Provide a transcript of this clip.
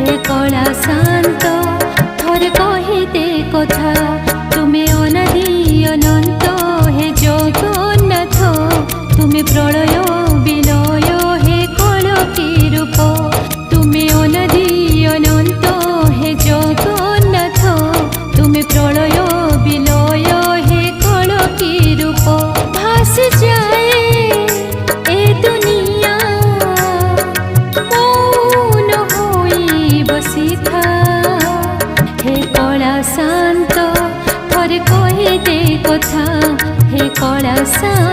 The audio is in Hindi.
हे कला शांत थोड़े कहिदे कथा तुम्हें अनादि अनंत हे जगन्नाथ तुम्हें प्रलय विलय हे कल की रूप तुम्हें अनादि अनंत हे जगन्नाथ तुम्हें प्रलय विलय हे कल की रूप भास जाए ए दुनिया मौन होई बसी था हे कला शांत थोड़े कहिदे कथा हे कला शांत।